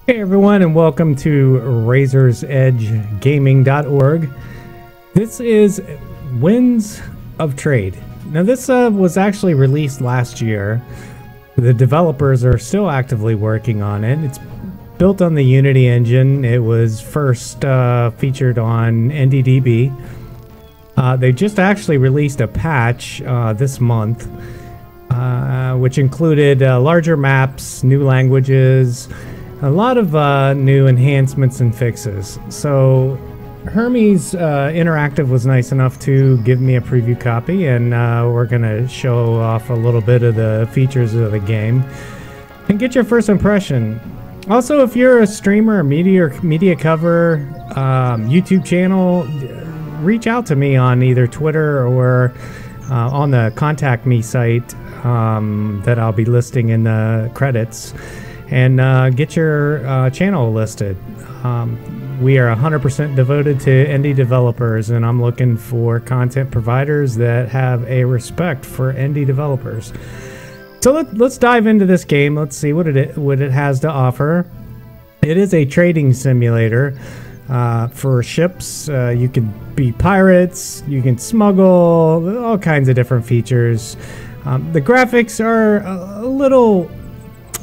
Hey everyone, and welcome to razorsedgegaming.org. This is Winds of Trade. Now this was actually released last year. The developers are still actively working on it. It's built on the Unity engine. It was first featured on NDDB. They just actually released a patch this month, which included larger maps, new languages, a lot of new enhancements and fixes. So Hermes Interactive was nice enough to give me a preview copy, and we're gonna show off a little bit of the features of the game and get your first impression. Also, if you're a streamer, a media cover, YouTube channel, reach out to me on either Twitter or on the contact me site that I'll be listing in the credits, and get your channel listed. We are 100% devoted to indie developers, and I'm looking for content providers that have a respect for indie developers. So let's dive into this game. Let's see what it has to offer. It is a trading simulator for ships. You can be pirates, you can smuggle, all kinds of different features. The graphics are a little,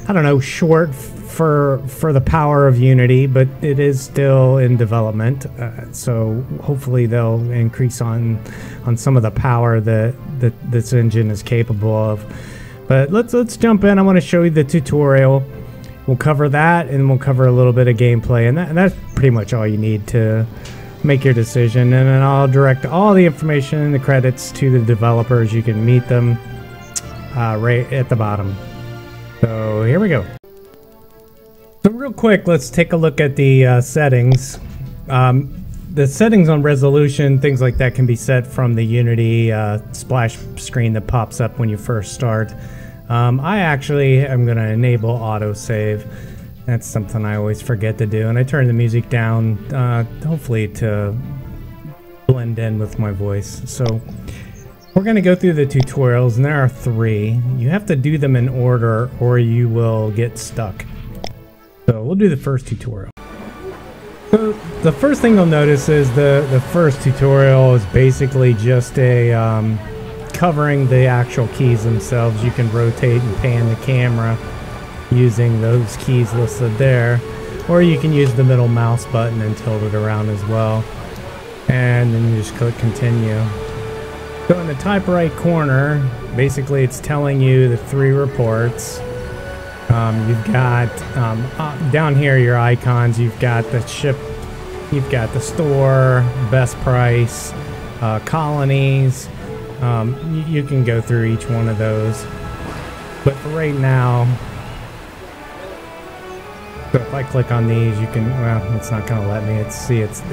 I don't know, short for the power of Unity, but it is still in development, so hopefully they'll increase on some of the power that this engine is capable of. But let's jump in. I want to show you the tutorial. We'll cover that, and we'll cover a little bit of gameplay, and that's pretty much all you need to make your decision. And then I'll direct all the information and the credits to the developers. You can meet them right at the bottom. So here we go. So real quick, let's take a look at the settings. The settings on resolution, things like that, can be set from the Unity splash screen that pops up when you first start. I actually am going to enable autosave. That's something I always forget to do, and I turn the music down, hopefully to blend in with my voice. So we're going to go through the tutorials, and there are 3. You have to do them in order or you will get stuck. So we'll do the first tutorial. So the first thing you'll notice is the first tutorial is basically just a covering the actual keys themselves. You can rotate and pan the camera using those keys listed there, or you can use the middle mouse button and tilt it around as well, and then you just click continue. So in the top right corner, basically it's telling you the 3 reports. You've got down here your icons. You've got the ship, you've got the store, best price, colonies. You can go through each one of those, but for right now, so if I click on these, you can, well, it's not going to let me.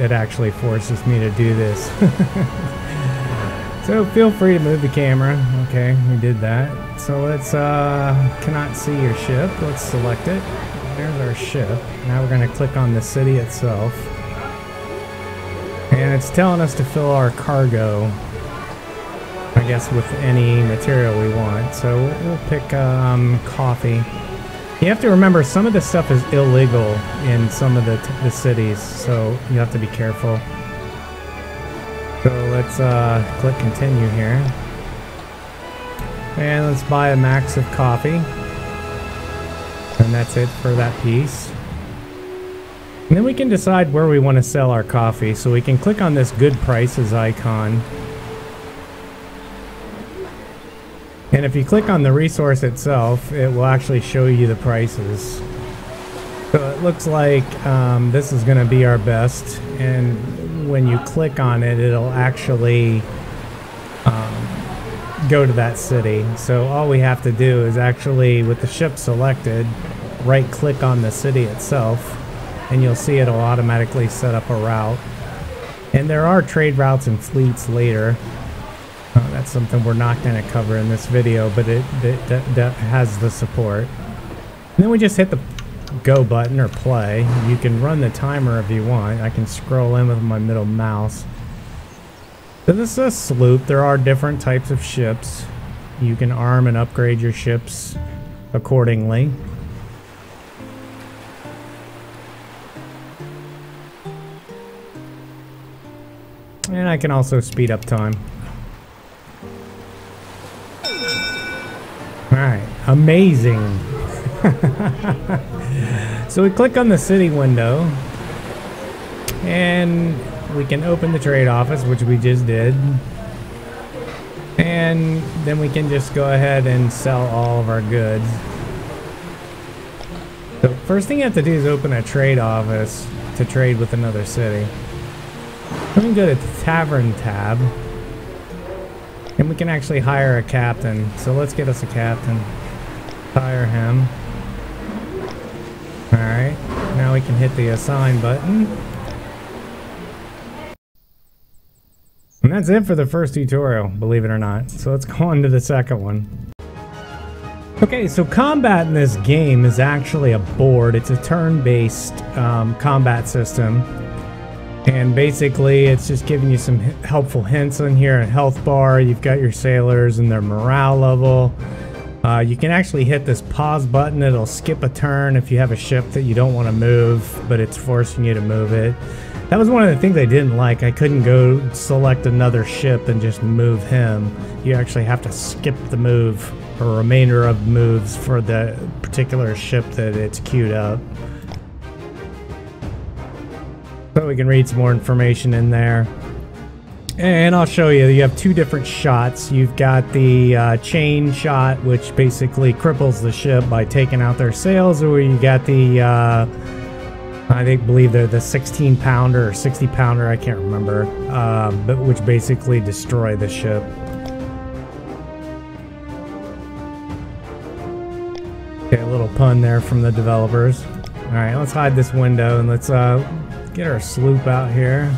It actually forces me to do this. So feel free to move the camera. Okay, we did that. So let's cannot see your ship. Let's select it. There's our ship. Now we're going to click on the city itself, and it's telling us to fill our cargo, I guess, with any material we want. So we'll pick coffee. You have to remember, some of this stuff is illegal in some of the cities, so you have to be careful. So let's click continue here, and let's buy a max of coffee, and that's it for that piece. And then we can decide where we want to sell our coffee, so we can click on this good prices icon. And if you click on the resource itself, it will actually show you the prices. So it looks like this is going to be our best, and when you click on it, it'll actually go to that city. So all we have to do is actually, with the ship selected, right click on the city itself, and you'll see it'll automatically set up a route. And there are trade routes and fleets later. That's something we're not going to cover in this video, but that has the support. And then we just hit the go button or play. You can run the timer if you want. I can scroll in with my middle mouse. So this is a sloop. There are different types of ships. You can arm and upgrade your ships accordingly. And I can also speed up time. Alright, amazing. So we click on the city window and we can open the trade office, which we just did. And then we can just go ahead and sell all of our goods. So first thing you have to do is open a trade office to trade with another city. Then we go to the Tavern tab. And we can actually hire a captain. So let's get us a captain. Hire him. Alright, now we can hit the assign button. And that's it for the first tutorial, believe it or not. So let's go on to the second one. Okay, so combat in this game is actually a board. It's a turn-based combat system. And basically, it's just giving you some helpful hints on here. A health bar, you've got your sailors and their morale level. You can actually hit this pause button. It'll skip a turn if you have a ship that you don't want to move, but it's forcing you to move it. That was one of the things I didn't like. I couldn't go select another ship and just move him. You actually have to skip the move, or remainder of moves for the particular ship that it's queued up. So we can read some more information in there. And I'll show you, you have two different shots. You've got the chain shot, which basically cripples the ship by taking out their sails, or you got the, I believe they're the 16 pounder or 60 pounder, I can't remember, but which basically destroy the ship. Okay, a little pun there from the developers. Alright, let's hide this window and let's get our sloop out here.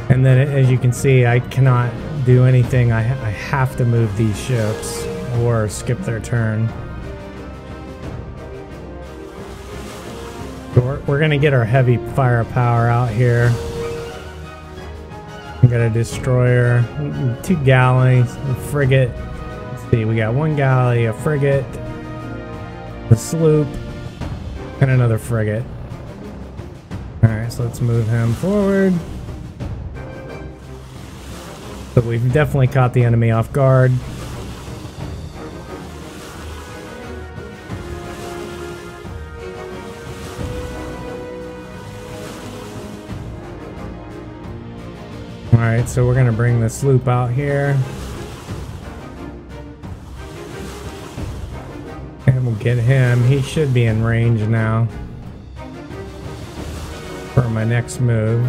And then as you can see, I cannot do anything. I have to move these ships or skip their turn. So we're going to get our heavy firepower out here. We got a destroyer, 2 galleys, a frigate. Let's see, we got 1 galley, a frigate, a sloop, and another frigate. Alright, so let's move him forward. So we've definitely caught the enemy off guard. Alright, so we're going to bring the sloop out here. And we'll get him. He should be in range now for my next move.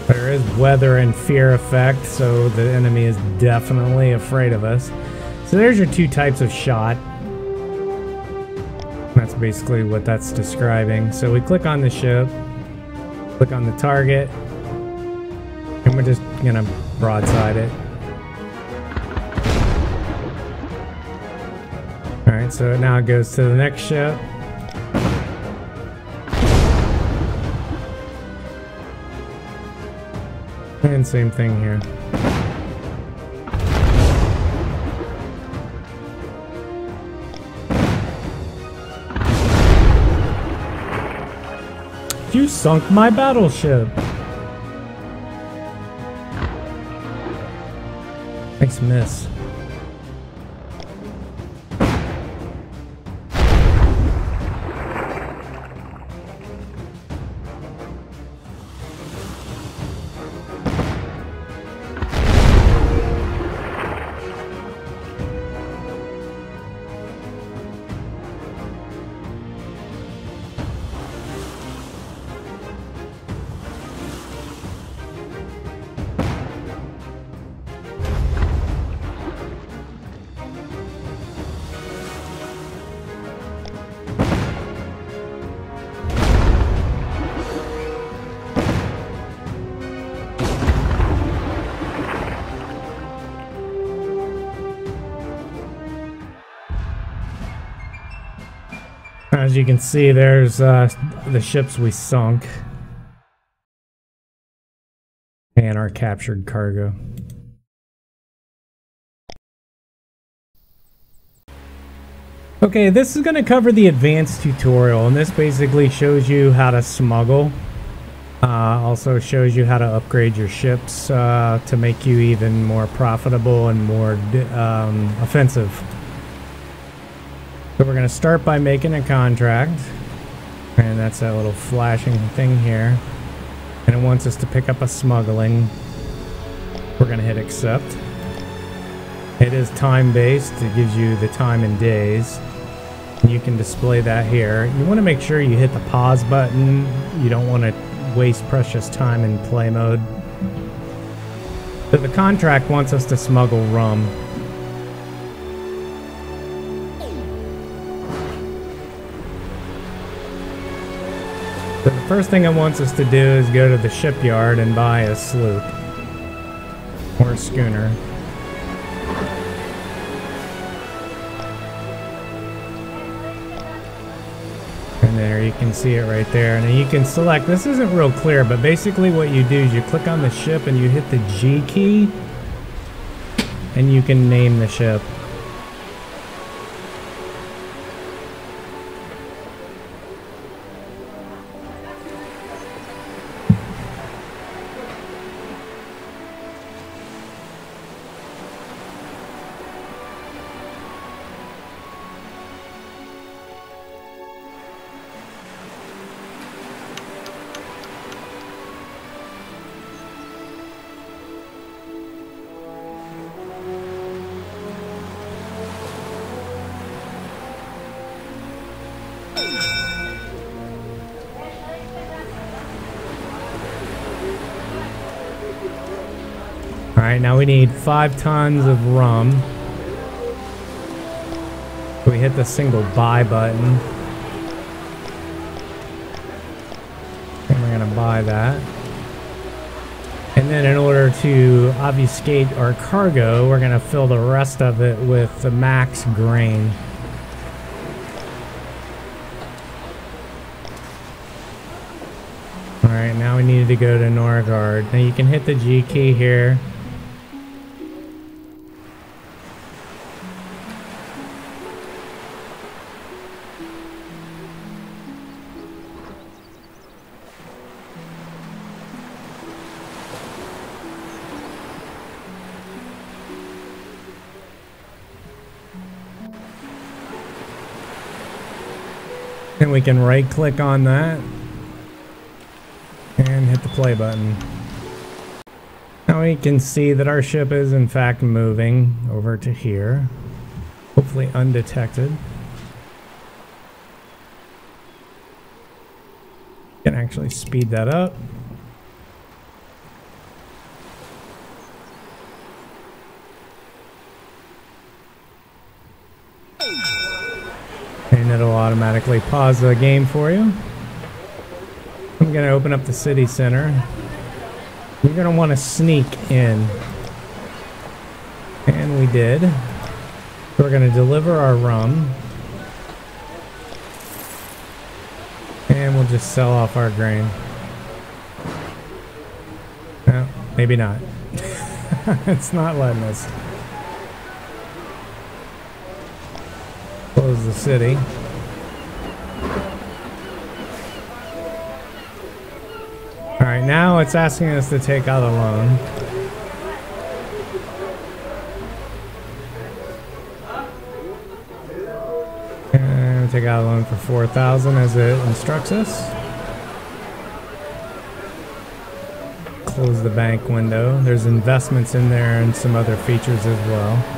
There is weather and fear effect, so the enemy is definitely afraid of us. So there's your 2 types of shot. That's basically what that's describing. So we click on the ship, click on the target, and we're just gonna broadside it. Alright, so now it goes to the next ship. And same thing here. You sunk my battleship. Nice miss. As you can see, there's the ships we sunk and our captured cargo. Okay, this is going to cover the advanced tutorial, and this basically shows you how to smuggle. Also shows you how to upgrade your ships to make you even more profitable and more offensive. So we're going to start by making a contract, and that's that little flashing thing here. And it wants us to pick up a smuggling. We're going to hit accept. It is time-based. It gives you the time in days. You can display that here. You want to make sure you hit the pause button. You don't want to waste precious time in play mode. So the contract wants us to smuggle rum. So the first thing it wants us to do is go to the shipyard and buy a sloop or a schooner. And there you can see it right there, and then you can select. This isn't real clear, but basically what you do is you click on the ship and you hit the G key and you can name the ship. Alright, now we need 5 tons of rum. We hit the single buy button. And we're gonna buy that. And then in order to obfuscate our cargo, we're gonna fill the rest of it with the max grain. Alright, now we need to go to Norgard. Now you can hit the G key here. Then we can right click on that and hit the play button. Now we can see that our ship is in fact moving over to here, hopefully undetected. Can actually speed that up. And it'll automatically pause the game for you. I'm going to open up the city center. You're going to want to sneak in. And we did. So we're going to deliver our rum. And we'll just sell off our grain. No, maybe not. It's not letting us. Close the city. Alright, now it's asking us to take out a loan. And take out a loan for 4,000 as it instructs us. Close the bank window. There's investments in there and some other features as well.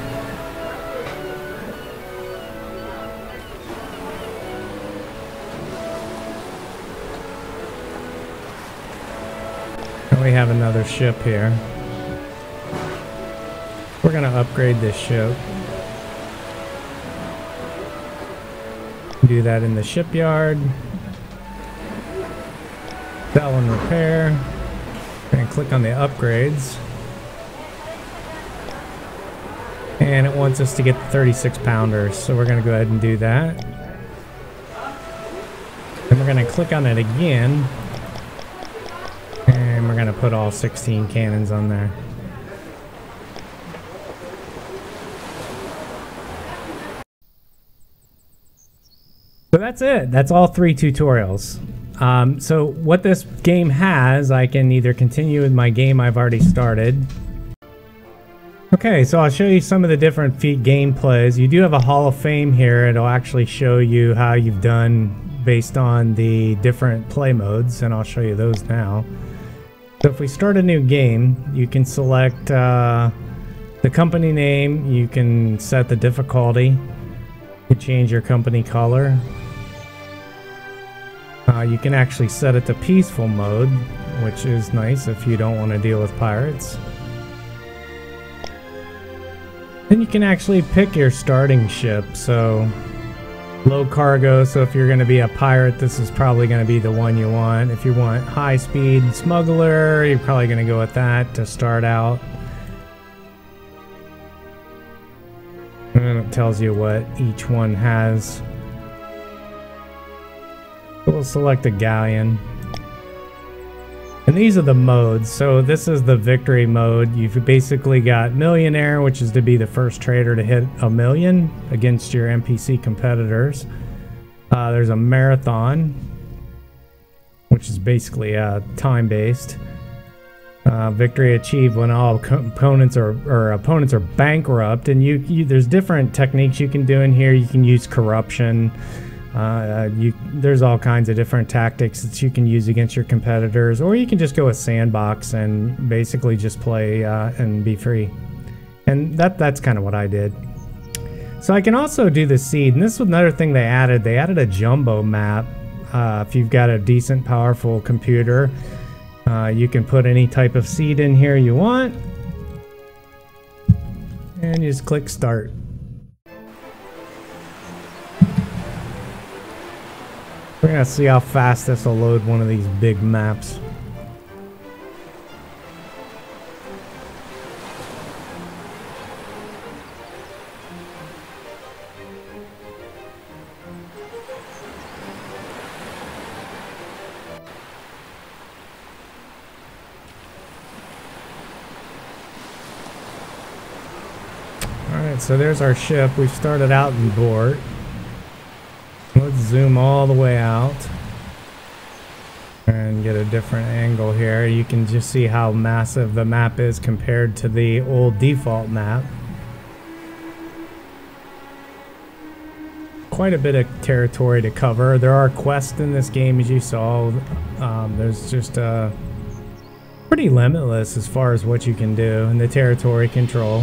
We have another ship here. We're going to upgrade this ship. Do that in the shipyard. Sell and repair. And click on the upgrades. And it wants us to get the 36 pounders, so we're going to go ahead and do that. Then we're going to click on it again. And we're going to put all 16 cannons on there. So that's it. That's all 3 tutorials. So what this game has, I can either continue with my game I've already started. Okay, so I'll show you some of the different gameplays. You do have a Hall of Fame here. It'll actually show you how you've done based on the different play modes, and I'll show you those now. So if we start a new game, you can select the company name, you can set the difficulty, you can change your company color. You can actually set it to peaceful mode, which is nice if you don't want to deal with pirates. Then you can actually pick your starting ship, so low cargo, so if you're going to be a pirate, this is probably going to be the one you want. If you want high speed smuggler, you're probably going to go with that to start out. And it tells you what each one has. We'll select a galleon. And these are the modes. So this is the victory mode. You've basically got millionaire, which is to be the first trader to hit 1 million against your NPC competitors. There's a marathon, which is basically time-based. Victory achieved when all opponents are bankrupt, and there's different techniques you can do in here. You can use corruption. There's all kinds of different tactics that you can use against your competitors, or you can just go with sandbox and basically just play and be free. And that's kind of what I did. So I can also do the seed, and this was another thing they added. They added a jumbo map. If you've got a decent, powerful computer, you can put any type of seed in here you want, and you just click start. We're gonna see how fast this will load one of these big maps. Alright, so there's our ship. We've started out in port. Let's zoom all the way out and get a different angle here. You can just see how massive the map is compared to the old default map. Quite a bit of territory to cover. There are quests in this game, as you saw. There's just pretty limitless as far as what you can do in the territory control.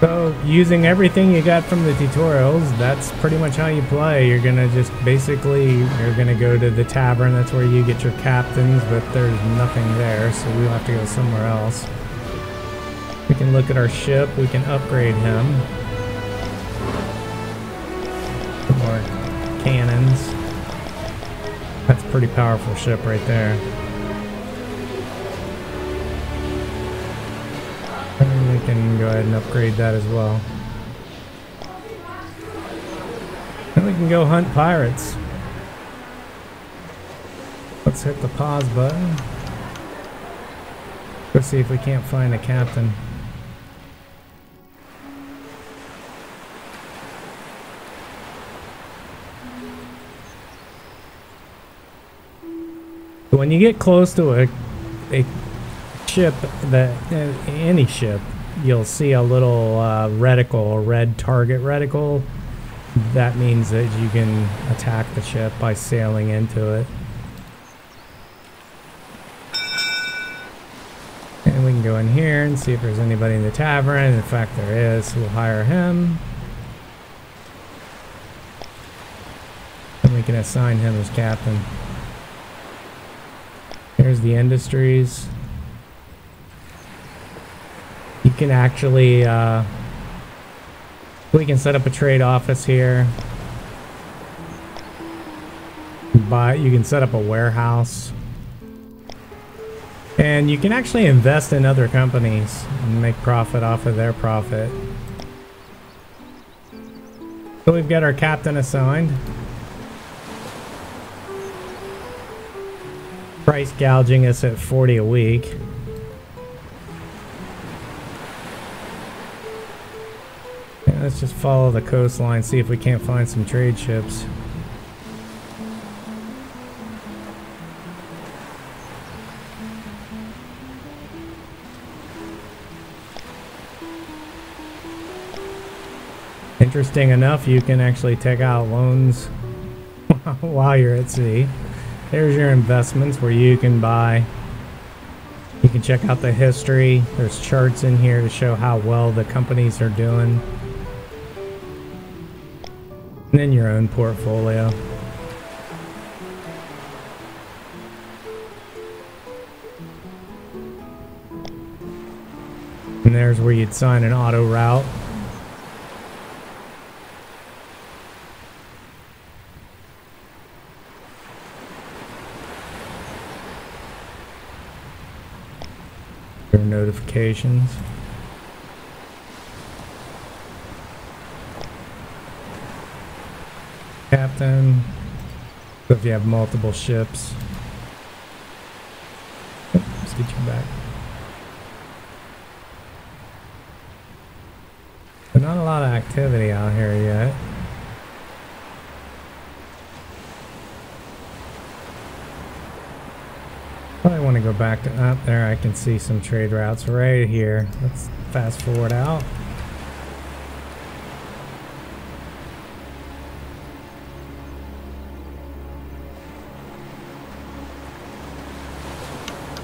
So, using everything you got from the tutorials, that's pretty much how you play. You're gonna just basically, you're gonna go to the tavern, that's where you get your captains, but there's nothing there, so we'll have to go somewhere else. We can look at our ship, we can upgrade him. More cannons. That's a pretty powerful ship right there. And we can go ahead and upgrade that as well. And we can go hunt pirates. Let's hit the pause button. Let's see if we can't find a captain. When you get close to a ship, any ship, you'll see a little reticle, a red target reticle. That means that you can attack the ship by sailing into it. And we can go in here and see if there's anybody in the tavern. In fact, there is. We'll hire him. And we can assign him as captain. Here's the industries. You can actually, we can set up a trade office here. You can set up a warehouse. And you can actually invest in other companies and make profit off of their profit. So we've got our captain assigned. Price gouging us at 40 a week. let's just follow the coastline, see if we can't find some trade ships. Interesting enough, you can actually take out loans while you're at sea. There's your investments where you can buy. You can check out the history. There's charts in here to show how well the companies are doing. And then your own portfolio. And there's where you'd sign an auto route. Notifications. Captain. So if you have multiple ships. Let's get you back. But not a lot of activity out here yet. Probably want to go back to up there. I can see some trade routes right here. Let's fast forward out.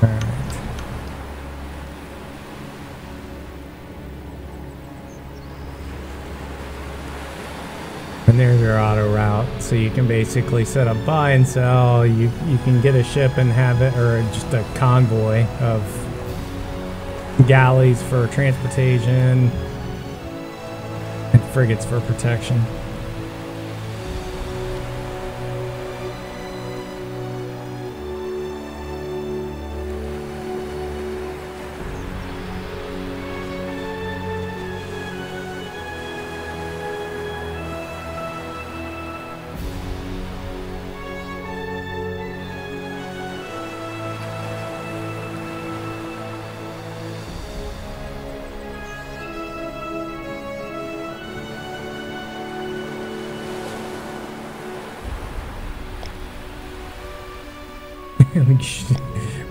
All right. And there's your auto route, so you can basically set up buy and sell. You can get a ship and have it, or just a convoy of galleys for transportation and frigates for protection.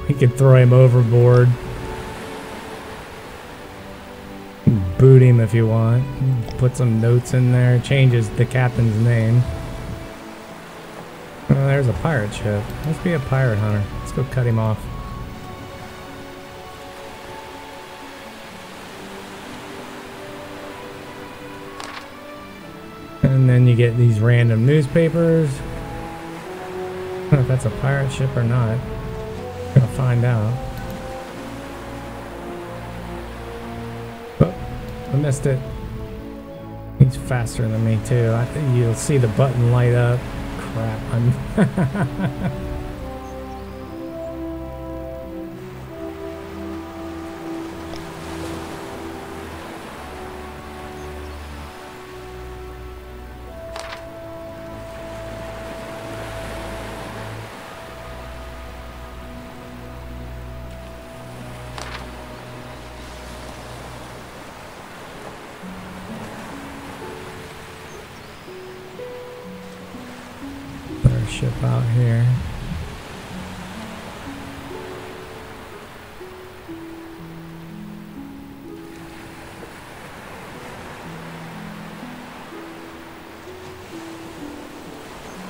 We could throw him overboard. Boot him if you want. Put some notes in there. Changes the captain's name. Oh, there's a pirate ship. Must be a pirate hunter. Let's go cut him off. And then you get these random newspapers. I don't know if that's a pirate ship or not. Gonna find out. Oh, I missed it. He's faster than me too. I think you'll see the button light up. Crap. Ship out here.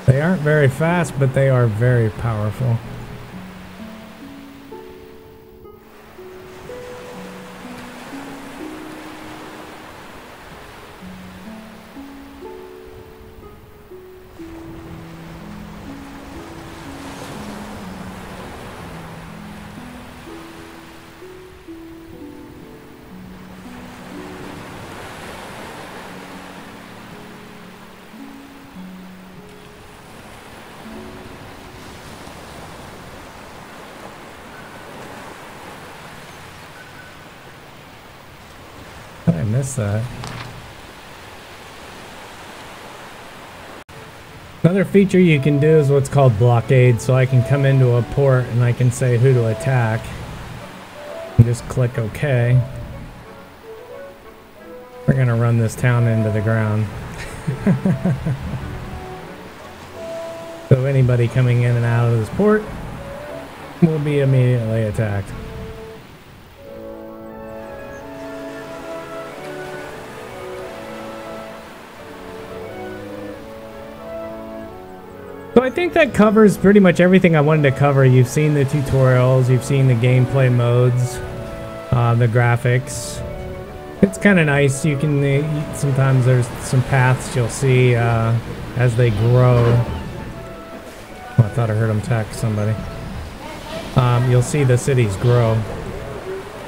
They aren't very fast, but they are very powerful. I missed that. Another feature you can do is what's called blockade, so I can come into a port and I can say who to attack and just click OK. We're gonna run this town into the ground. So anybody coming in and out of this port will be immediately attacked. So I think that covers pretty much everything I wanted to cover. You've seen the tutorials, you've seen the gameplay modes, the graphics. It's kind of nice. You can sometimes there's some paths you'll see as they grow. Oh, I thought I heard them attack somebody. You'll see the cities grow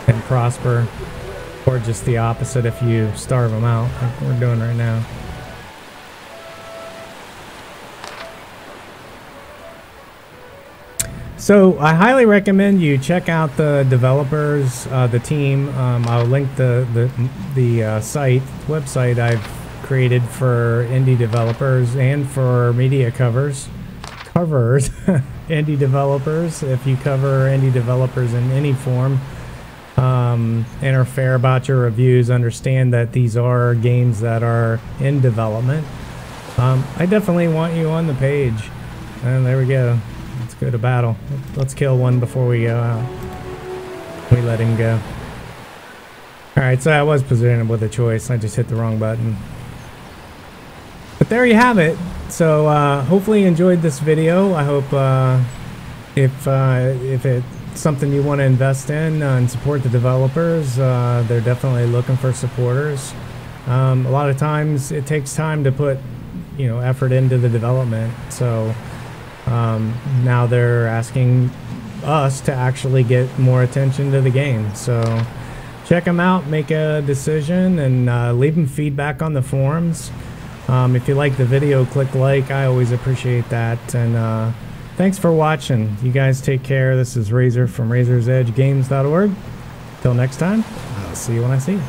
and prosper, or just the opposite if you starve them out, like we're doing right now. So I highly recommend you check out the developers, the team. I'll link the website I've created for indie developers and for media covers, indie developers. If you cover indie developers in any form, and are fair about your reviews, understand that these are games that are in development. I definitely want you on the page. And there we go. Let's go to battle. Let's kill one before we go out. We let him go. Alright, so I was presented with a choice. I just hit the wrong button. But there you have it. So hopefully you enjoyed this video. I hope if it's something you want to invest in and support the developers, they're definitely looking for supporters. A lot of times it takes time to put, effort into the development. So now they're asking us to actually get more attention to the game. So check them out, make a decision, and leave them feedback on the forums. If you like the video, click like. I always appreciate that. And thanks for watching. You guys take care. This is Razor from razorsedgegames.org. Till next time, I'll see you when I see you.